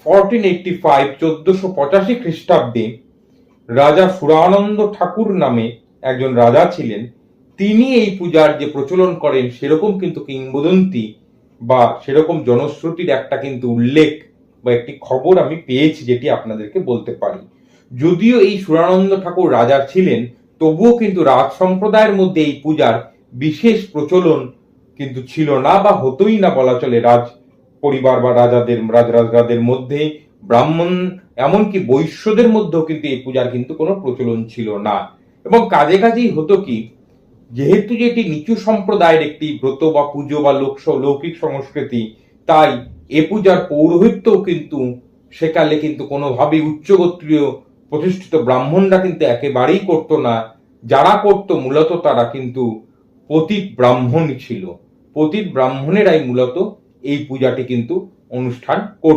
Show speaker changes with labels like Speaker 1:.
Speaker 1: 1485 1485 খ্রিস্টাব্দে রাজা সুরানন্দ ঠাকুর নামে একজন রাজা ছিলেন। তিনি এই পূজার যে প্রচলন করেন সেরকম কিন্তু কিংবদন্তি বা সেরকম জনশ্রুতির একটা কিন্তু উল্লেখ বা একটি খবর আমি পেয়েছি, যেটি আপনাদেরকে বলতে পারি। যদিও এই সুরানন্দ ঠাকুর রাজা ছিলেন, তবুও কিন্তু রাজ সম্প্রদায়ের মধ্যে এই পূজার বিশেষ প্রচলন কিন্তু ছিল না বা হতোই না বলা চলে। রাজ পরিবার বা রাজরাজদের মধ্যে, ব্রাহ্মণ এমনকি বৈশ্যদের মধ্যেও কিন্তু এই পূজার কিন্তু কোনো প্রচলন ছিল না। এবং কাজেই হতো কি, যেহেতু এটি নিচু সম্প্রদায়ের একটি ব্রত বা পুজো বা লৌকিক সংস্কৃতি, তাই এ পূজার পৌরোহিত্যও কিন্তু সেকালে কিন্তু কোনোভাবেই উচ্চগোত্রীয় প্রতিষ্ঠিত ব্রাহ্মণরা কিন্তু একেবারেই করতো না। যারা করতো মূলত তারা কিন্তু পতিত ব্রাহ্মণই ছিল। পতিত ব্রাহ্মণেরাই মূলত এই পূজাটি কিন্তু অনুষ্ঠান করত।